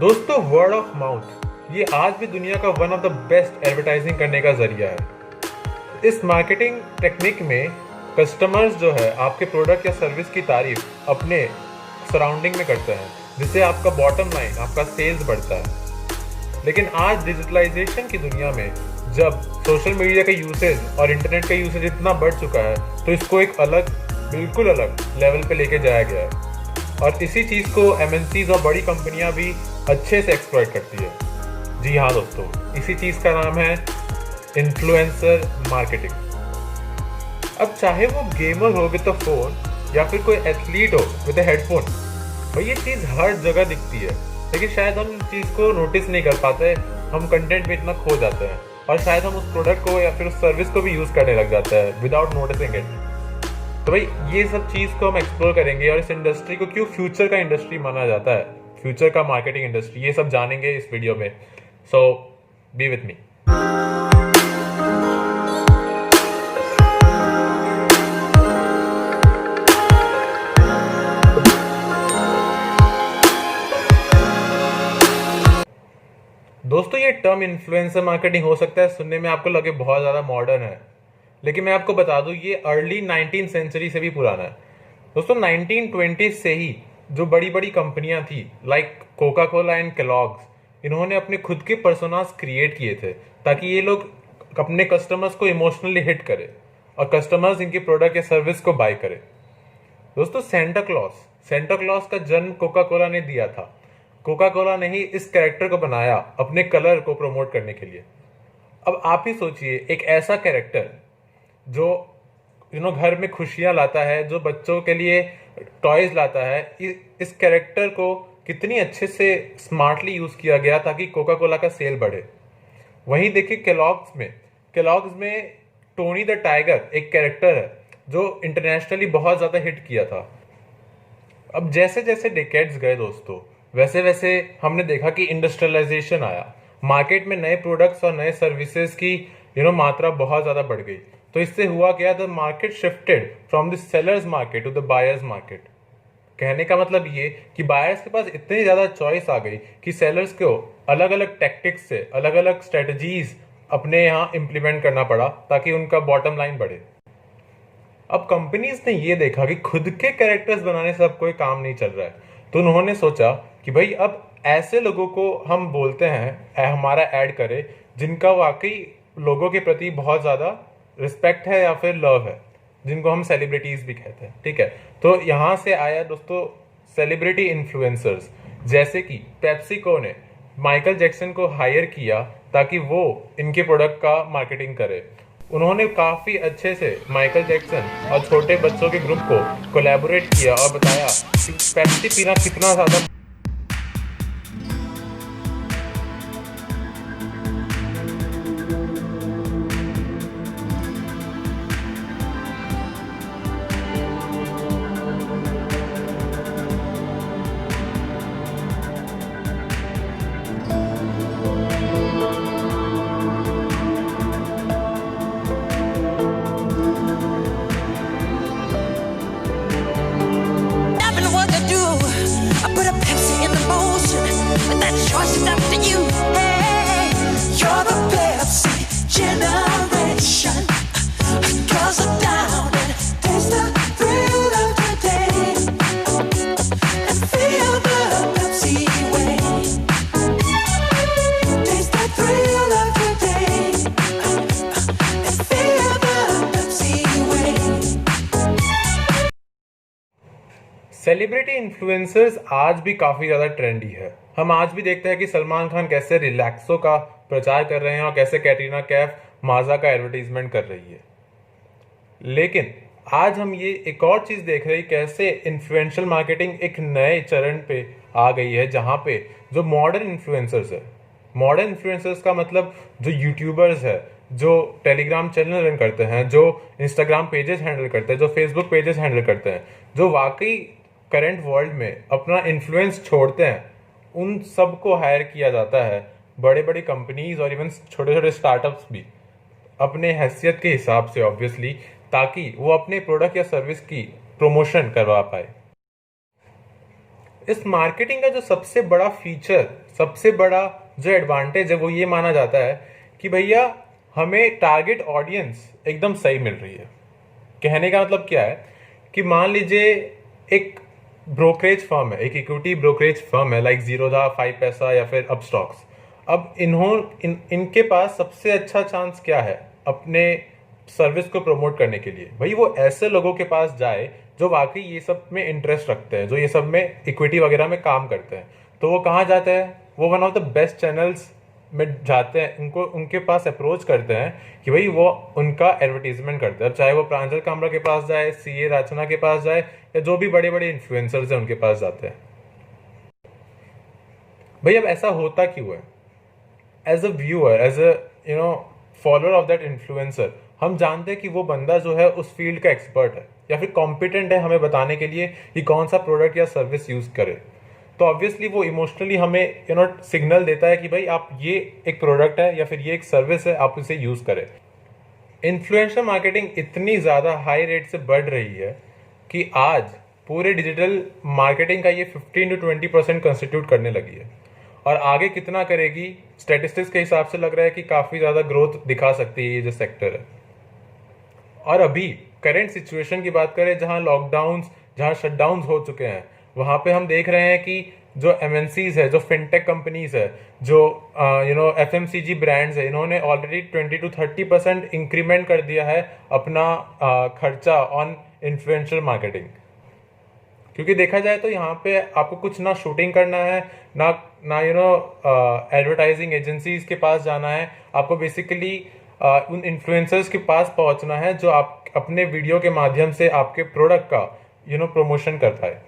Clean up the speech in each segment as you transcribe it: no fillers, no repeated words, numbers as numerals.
दोस्तों, word of mouth ये आज भी दुनिया का one of the best advertising करने का जरिया है। इस मार्केटिंग टेक्निक में कस्टमर्स जो है आपके प्रोडक्ट या सर्विस की तारीफ अपने सराउंडिंग में करते हैं, जिससे आपका बॉटम लाइन, आपका सेल्स बढ़ता है। लेकिन आज डिजिटलाइजेशन की दुनिया में जब सोशल मीडिया का यूसेज और इंटरनेट का यूसेज इतना बढ़ चुका है, तो इसको एक बिल्कुल अलग लेवल पे लेके जाया गया है। और इसी चीज़ को एमएनसीज और बड़ी कंपनियां भी अच्छे से एक्सप्लॉइट करती है। जी हाँ दोस्तों, इसी चीज़ का नाम है इन्फ्लुएंसर मार्केटिंग। अब चाहे वो गेमर हो विद अ फोन या फिर कोई एथलीट हो विद अ हेडफोन, भाई ये चीज़ हर जगह दिखती है, लेकिन शायद हम इस चीज़ को नोटिस नहीं कर पाते। हम कंटेंट में इतना खो जाते हैं और शायद हम उस प्रोडक्ट को या फिर उस सर्विस को भी यूज़ करने लग जाते हैं विदाउट नोटिसिंग इट। तो भाई ये सब चीज़ को हम एक्सप्लोर करेंगे और इस इंडस्ट्री को क्यों फ्यूचर का इंडस्ट्री माना जाता है, फ्यूचर का मार्केटिंग इंडस्ट्री, ये सब जानेंगे इस वीडियो में। सो बी विथ मी। दोस्तों, ये टर्म इन्फ्लुएंसर मार्केटिंग हो सकता है सुनने में आपको लगे बहुत ज़्यादा मॉडर्न है, लेकिन मैं आपको बता दूं ये अर्ली 19th सेंचुरी से भी पुराना है। दोस्तों 1920 से ही जो बड़ी बड़ी कंपनियां थी like Coca Cola and Kellogg's, इन्होंने अपने खुद के पर्सोनास क्रिएट किए थे ताकि ये लोग अपने कस्टमर्स को इमोशनली हिट करे और कस्टमर्स इनके प्रोडक्ट या सर्विस को बाय करे। दोस्तों सेंटा क्लॉस का जन्म कोका कोला ने दिया था। कोका कोला ने ही इस कैरेक्टर को बनाया अपने कलर को प्रमोट करने के लिए। अब आप ही सोचिए, एक ऐसा कैरेक्टर जो घर में खुशियां लाता है, जो बच्चों के लिए टॉयज लाता है, इस कैरेक्टर को कितनी अच्छे से स्मार्टली यूज किया गया ताकि कोका कोला का सेल बढ़े। वहीं देखिए केलॉग्स में टोनी द टाइगर एक कैरेक्टर है जो इंटरनेशनली बहुत ज्यादा हिट किया था। अब जैसे जैसे डिकेड्स गए दोस्तों, वैसे वैसे हमने देखा कि इंडस्ट्रियलाइजेशन आया, मार्केट में नए प्रोडक्ट्स और नए सर्विसेज की मात्रा बहुत ज्यादा बढ़ गई। तो इससे हुआ क्या, the market shifted from the sellers market to the buyers market. कहने का मतलब ये कि बायर्स के पास इतनी ज्यादा चॉइस आ गई कि सेलर्स को अलग अलग टैक्टिक्स से अलग अलग स्ट्रेटजीज अपने यहाँ इंप्लीमेंट करना पड़ा ताकि उनका बॉटम लाइन बढ़े। अब कंपनीज ने ये देखा कि खुद के कैरेक्टर्स बनाने से अब कोई काम नहीं चल रहा है, तो उन्होंने सोचा कि भाई अब ऐसे लोगों को हम बोलते हैं हमारा ऐड करे जिनका वाकई लोगों के प्रति बहुत ज्यादा रिस्पेक्ट है या फिर लव है, जिनको हम सेलिब्रिटीज भी कहते हैं। ठीक है, तो यहां से आया दोस्तों सेलिब्रिटी इन्फ्लुएंसर्स। जैसे कि पेप्सिको ने माइकल जैक्सन को हायर किया ताकि वो इनके प्रोडक्ट का मार्केटिंग करे। उन्होंने काफी अच्छे से माइकल जैक्सन और छोटे बच्चों के ग्रुप को कोलैबोरेट किया और बताया कि पेप्सी पीना कितना ज्यादा choice is up to you. Hey, you're the Pepsi generation. Girls are down and taste the thrill of the day and feel the Pepsi way. Taste the thrill of the day and feel the Pepsi way. Celebrity influencers आज भी काफी ज्यादा trendy है। हम आज भी देखते हैं कि सलमान खान कैसे रिलैक्सो का प्रचार कर रहे हैं और कैसे कैटरीना कैफ माजा का एडवर्टीजमेंट कर रही है। लेकिन आज हम ये एक और चीज देख रहे हैं, कैसे इन्फ्लुएंशियल मार्केटिंग एक नए चरण पे आ गई है, जहां पे जो मॉडर्न इन्फ्लुएंसर्स है, मॉडर्न इन्फ्लुएंसर्स का मतलब जो यूट्यूबर्स है, जो टेलीग्राम चैनल रन करते हैं, जो इंस्टाग्राम पेजेस हैंडल करते हैं, जो फेसबुक पेजेस हैंडल करते हैं, जो वाकई करंट वर्ल्ड में अपना इन्फ्लुएंस छोड़ते हैं, उन सबको हायर किया जाता है। बड़े बड़ी कंपनीज और इवन छोटे छोटे स्टार्टअप्स भी अपने हैसियत के हिसाब से ऑब्वियसली, ताकि वो अपने प्रोडक्ट या सर्विस की प्रमोशन करवा पाए। इस मार्केटिंग का जो सबसे बड़ा फीचर, सबसे बड़ा जो एडवांटेज है वो ये माना जाता है कि भैया हमें टारगेट ऑडियंस एकदम सही मिल रही है। कहने का मतलब क्या है कि मान लीजिए एक ब्रोकरेज फर्म है, एक इक्विटी ब्रोकरेज फर्म है, लाइक जीरोधा, 5 पैसा या फिर अपस्टॉक्स। अब इनके पास सबसे अच्छा चांस क्या है अपने सर्विस को प्रमोट करने के लिए? भाई वो ऐसे लोगों के पास जाए जो वाकई ये सब में इंटरेस्ट रखते हैं, जो ये सब में इक्विटी वगैरह में काम करते हैं। तो वो कहाँ जाते हैं? वो one of the best channels में जाते हैं, उनके पास अप्रोच करते हैं कि भाई वो उनका एडवर्टीजमेंट करते हैं। अब चाहे वो प्रांजल कामरा के पास जाए, सीए रचना के पास जाए, या जो भी बड़े बड़े इन्फ्लुएंसर्स हैं उनके पास जाते हैं। भाई अब ऐसा होता क्यों है? As a viewer, as a follower of that influencer, हम जानते हैं कि वो बंदा जो है उस फील्ड का एक्सपर्ट है या फिर कॉम्पिटेंट है हमें बताने के लिए कि कौन सा प्रोडक्ट या सर्विस यूज करे। तो ऑब्वियसली वो इमोशनली हमें सिग्नल देता है कि भाई आप ये एक प्रोडक्ट है या फिर ये एक सर्विस है, आप इसे यूज करें। इन्फ्लुएंसर मार्केटिंग इतनी ज़्यादा हाई रेट से बढ़ रही है कि आज पूरे डिजिटल मार्केटिंग का ये 15 to 20% कंस्टिट्यूट करने लगी है, और आगे कितना करेगी स्टैटिस्टिक्स के हिसाब से लग रहा है कि काफ़ी ज़्यादा ग्रोथ दिखा सकती है ये जो सेक्टर है। और अभी करंट सिचुएशन की बात करें, जहां लॉकडाउन, जहां शटडाउन हो चुके हैं, वहां पे हम देख रहे हैं कि जो एमएनसीज है, जो फिनटेक कंपनीज है, जो एफएमसीजी ब्रांड्स है, इन्होंने ऑलरेडी 20 to 30% इंक्रीमेंट कर दिया है अपना खर्चा ऑन इन्फ्लुएंसर मार्केटिंग। क्योंकि देखा जाए तो यहाँ पे आपको कुछ ना शूटिंग करना है, ना ना एडवर्टाइजिंग एजेंसीज के पास जाना है। आपको बेसिकली उन इन्फ्लुएंसर्स के पास पहुंचना है जो आप अपने वीडियो के माध्यम से आपके प्रोडक्ट का प्रमोशन करता है।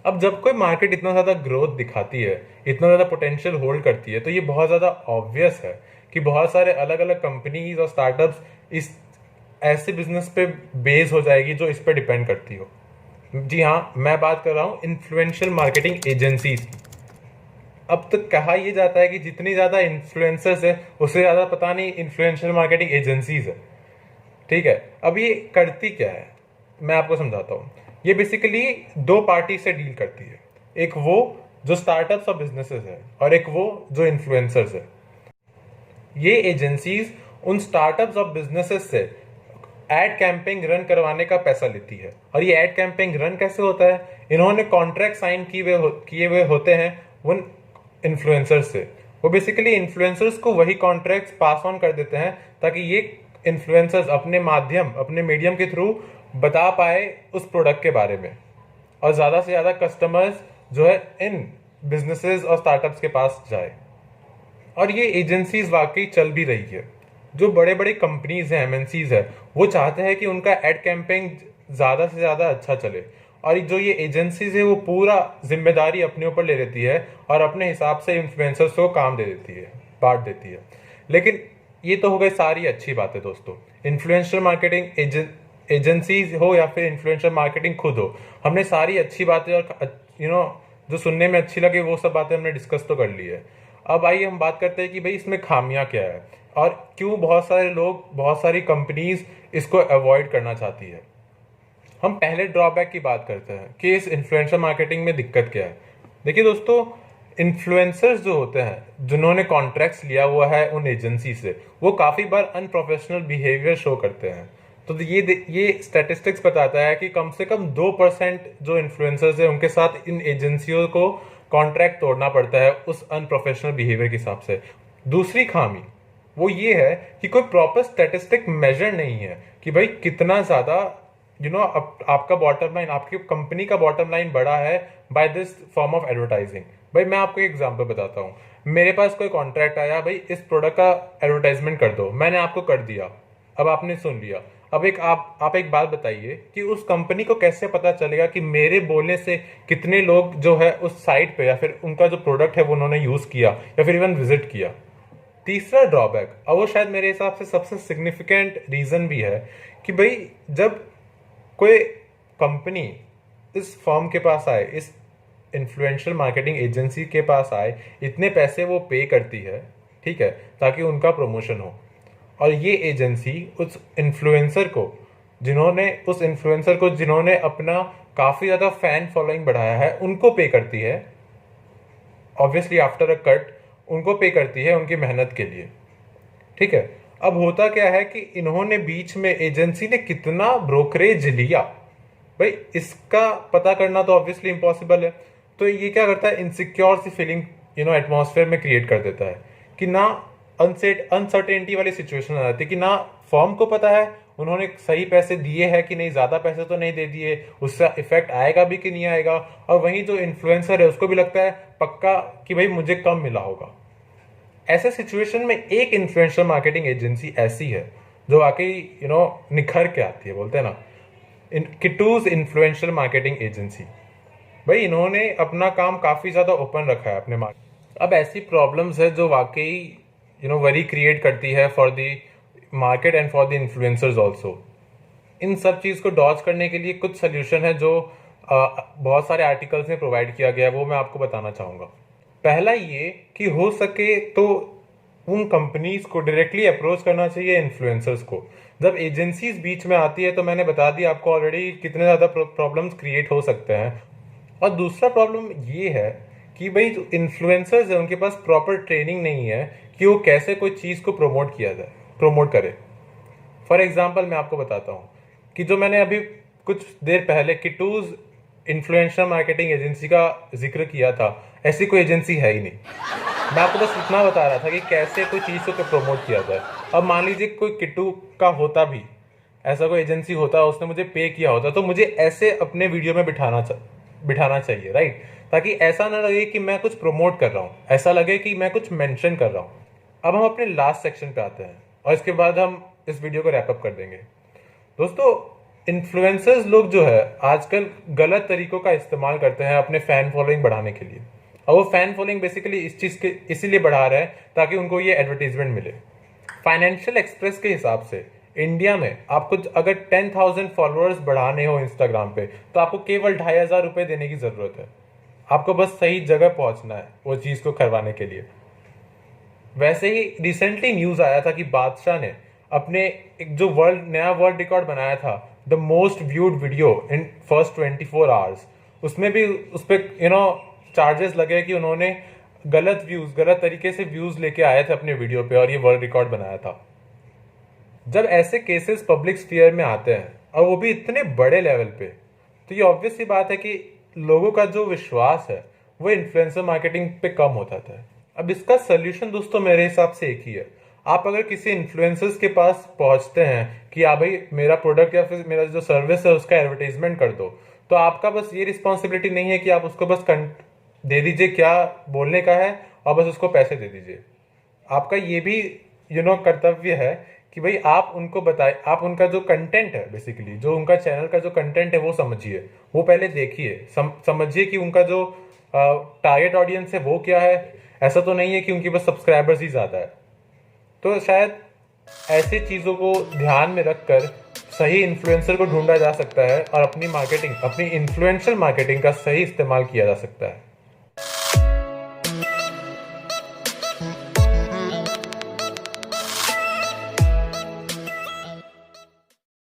अब जब कोई मार्केट इतना ज़्यादा ग्रोथ दिखाती है, इतना ज़्यादा पोटेंशियल होल्ड करती है, तो ये बहुत ज़्यादा ऑब्वियस है कि बहुत सारे अलग अलग कंपनीज और स्टार्टअप्स इस ऐसे बिजनेस पे बेस हो जाएगी जो इस पे डिपेंड करती हो। जी हाँ, मैं बात कर रहा हूँ इन्फ्लुएंशियल मार्केटिंग एजेंसीज की। अब तक कहा यह जाता है कि जितनी ज़्यादा इन्फ्लुएंसर्स है उससे ज़्यादा पता नहीं इन्फ्लुएंशियल मार्केटिंग एजेंसीज है। ठीक है, अब ये करती क्या है मैं आपको समझाता हूँ। ये बेसिकली दो पार्टी से डील करती है, एक वो जो स्टार्टअप्स और बिजनेसेस है, और एक वो जो इन्फ्लुएंसर्स है। ये एजेंसीज उन स्टार्टअप्स और बिजनेसेस से एड कैंपेन रन करवाने का पैसा लेती है। और ये एड कैंपेन रन कैसे होता है? इन्होंने कॉन्ट्रैक्ट साइन किए हुए होते हैं उन इन्फ्लुएंसर्स से। वो बेसिकली इन्फ्लुएंसर्स को वही कॉन्ट्रैक्ट्स पास ऑन कर देते हैं ताकि ये इन्फ्लुएंसर्स अपने माध्यम, अपने मीडियम के थ्रू बता पाए उस प्रोडक्ट के बारे में, और ज़्यादा से ज़्यादा कस्टमर्स जो है इन बिजनेसेस और स्टार्टअप्स के पास जाए। और ये एजेंसीज वाकई चल भी रही है। जो बड़े बड़े कंपनीज हैं, एमएनसीज है, वो चाहते हैं कि उनका एड कैंपेन ज़्यादा से ज़्यादा अच्छा चले, और जो ये एजेंसीज है वो पूरा जिम्मेदारी अपने ऊपर ले लेती है और अपने हिसाब से इन्फ्लुएंसर्स को काम दे देती है, बांट देती है। लेकिन ये तो हो गई सारी अच्छी बातें दोस्तों। इन्फ्लुएंसर मार्केटिंग एजेंसीज हो या फिर इन्फ्लुएंसर मार्केटिंग खुद हो, हमने सारी अच्छी बातें और जो सुनने में अच्छी लगे वो सब बातें हमने डिस्कस तो कर ली है। अब आइए हम बात करते हैं कि भाई इसमें खामियां क्या है और क्यों बहुत सारे लोग, बहुत सारी कंपनीज इसको अवॉइड करना चाहती है। हम पहले ड्रॉबैक की बात करते हैं कि इस इन्फ्लुएंसर मार्केटिंग में दिक्कत क्या है। देखिए दोस्तों, इन्फ्लुएंसर्स जो होते हैं, जिन्होंने कॉन्ट्रैक्ट्स लिया हुआ है उन एजेंसी से, वो काफ़ी बार अनप्रोफेशनल बिहेवियर शो करते हैं। तो ये स्टैटिस्टिक्स बताता है कि कम से कम 2% जो इन्फ्लुएंसर्स है उनके साथ इन एजेंसियों को कॉन्ट्रैक्ट तोड़ना पड़ता है उस अनप्रोफेशनल बिहेवियर के हिसाब से। दूसरी खामी वो ये है कि कोई प्रॉपर स्टैटिस्टिक मेजर नहीं है कि भाई कितना ज़्यादा आपका बॉटम लाइन, आपकी कंपनी का बॉटम लाइन बढ़ा है by this form of advertising. भाई मैं आपको एक एग्जांपल बताता हूँ। मेरे पास कोई कॉन्ट्रैक्ट आया, भाई इस प्रोडक्ट का एडवर्टाइजमेंट कर दो, मैंने आपको कर दिया, अब आपने सुन लिया। अब आप एक बात बताइए कि उस कंपनी को कैसे पता चलेगा कि मेरे बोलने से कितने लोग जो है उस साइट पे या फिर उनका जो प्रोडक्ट है वो उन्होंने यूज किया या फिर इवन विजिट किया। तीसरा ड्रॉबैक, और वो शायद मेरे हिसाब से सबसे सिग्निफिकेंट रीजन भी है, कि भाई जब कोई कंपनी इस फर्म के पास आए, इस इन्फ्लुएंशियल मार्केटिंग एजेंसी के पास आए, इतने पैसे वो पे करती है, ठीक है, ताकि उनका प्रमोशन हो। और ये एजेंसी उस इन्फ्लुएंसर को जिन्होंने अपना काफ़ी ज़्यादा फैन फॉलोइंग बढ़ाया है उनको पे करती है, ऑब्वियसली आफ्टर अ कट उनको पे करती है उनकी मेहनत के लिए। ठीक है, अब होता क्या है कि इन्होंने बीच में एजेंसी ने कितना ब्रोकरेज लिया, भाई इसका पता करना तो ऑब्वियसली इम्पॉसिबल है। तो ये क्या करता है, इनसिक्योर सी फीलिंग एटमॉस्फेयर में क्रिएट कर देता है कि ना अनसर्टेनिटी वाली सिचुएशन आ जाती है कि ना फर्म को पता है उन्होंने सही पैसे दिए हैं कि नहीं, ज्यादा पैसे तो नहीं दे दिए, उसका इफेक्ट आएगा भी कि नहीं आएगा। और वहीं जो इन्फ्लुएंसर है उसको भी लगता है पक्का कि भाई मुझे कम मिला होगा। ऐसे सिचुएशन में एक इन्फ्लुएंशियल मार्केटिंग एजेंसी ऐसी है जो वाकई निखर के आती है, बोलते हैं ना, किटूज इन्फ्लुएंशियल मार्केटिंग एजेंसी। भाई इन्होंने अपना काम काफी ज्यादा ओपन रखा है अपने मार्केट। अब ऐसी प्रॉब्लम्स है जो वाकई वरी क्रिएट करती है for the market and for the influencers also. इन सब चीज को डॉज करने के लिए कुछ सोल्यूशन है जो बहुत सारे आर्टिकल्स में प्रोवाइड किया गया है, वो मैं आपको बताना चाहूंगा। पहला ये कि हो सके तो उन कंपनीज को डायरेक्टली अप्रोच करना चाहिए इन्फ्लुएंसर्स को। जब एजेंसीज बीच में आती है तो मैंने बता दिया आपको ऑलरेडी कितने ज़्यादा प्रॉब्लम्स क्रिएट हो सकते हैं। और दूसरा प्रॉब्लम ये है कि भाई जो इन्फ्लुएंसर्स है उनके पास प्रॉपर ट्रेनिंग नहीं है कि वो कैसे कोई चीज़ को प्रमोट करे। फॉर एग्जाम्पल मैं आपको बताता हूँ कि जो मैंने अभी कुछ देर पहले किटूज इन्फ्लुएंसर मार्केटिंग एजेंसी का जिक्र किया था, ऐसी कोई एजेंसी है ही नहीं। मैं आपको बस इतना बता रहा था कि कैसे कोई चीज़ को प्रमोट किया जाए। अब मान लीजिए कोई किटू का होता भी, ऐसा कोई एजेंसी होता, उसने मुझे पे किया होता, तो मुझे ऐसे अपने वीडियो में बिठाना चाहिए, राइट, ताकि ऐसा ना लगे कि मैं कुछ प्रमोट कर रहा हूँ, ऐसा लगे कि मैं कुछ मेंशन कर रहा हूँ। अब हम अपने लास्ट सेक्शन पे आते हैं और इसके बाद हम इस वीडियो को रैप अप कर देंगे। दोस्तों, इन्फ्लुएंसर्स लोग जो है आजकल गलत तरीकों का इस्तेमाल करते हैं अपने फैन फॉलोइंग बढ़ाने के लिए। और वो फैन फॉलोइंग बेसिकली इस चीज के इसीलिए बढ़ा रहे हैं ताकि उनको ये एडवर्टीजमेंट मिले। फाइनेंशियल एक्सप्रेस के हिसाब से इंडिया में आपको अगर 10,000 फॉलोअर्स बढ़ाने हो इंस्टाग्राम पे तो आपको केवल 2,500 रुपए देने की जरूरत है। आपको बस सही जगह पहुंचना है वो चीज को करवाने के लिए। वैसे ही रिसेंटली न्यूज आया था कि बादशाह ने अपने एक जो नया वर्ल्ड रिकॉर्ड बनाया था, the most viewed video in first 24 hours, उसमें भी उस पर चार्जेस लगे कि उन्होंने गलत तरीके से व्यूज लेके आए थे अपने वीडियो पे और ये वर्ल्ड रिकॉर्ड बनाया था। जब ऐसे केसेस पब्लिक स्फीयर में आते हैं और वो भी इतने बड़े लेवल पे, तो ये ऑब्वियस सी बात है कि लोगों का जो विश्वास है वो इन्फ्लुएंसर मार्केटिंग पे कम होता था। अब इसका सोल्यूशन दोस्तों मेरे हिसाब से एक ही है। आप अगर किसी इन्फ्लुएंसर्स के पास पहुंचते हैं कि हाँ भाई मेरा प्रोडक्ट या फिर मेरा जो सर्विस है उसका एडवर्टाइजमेंट कर दो, तो आपका बस ये रिस्पॉन्सिबिलिटी नहीं है कि आप उसको बस दे दीजिए क्या बोलने का है और बस उसको पैसे दे दीजिए। आपका ये भी कर्तव्य है कि भाई आप उनको बताए, आप उनका जो कंटेंट है, बेसिकली जो उनका चैनल का जो कंटेंट है वो समझिए, वो पहले देखिए, समझिए कि उनका जो टारगेट ऑडियंस है वो क्या है। ऐसा तो नहीं है कि उनकी बस सब्सक्राइबर्स ही ज्यादा है। तो शायद ऐसी चीजों को ध्यान में रखकर सही इन्फ्लुएंसर को ढूंढा जा सकता है और अपनी इन्फ्लुएंशियल मार्केटिंग का सही इस्तेमाल किया जा सकता है।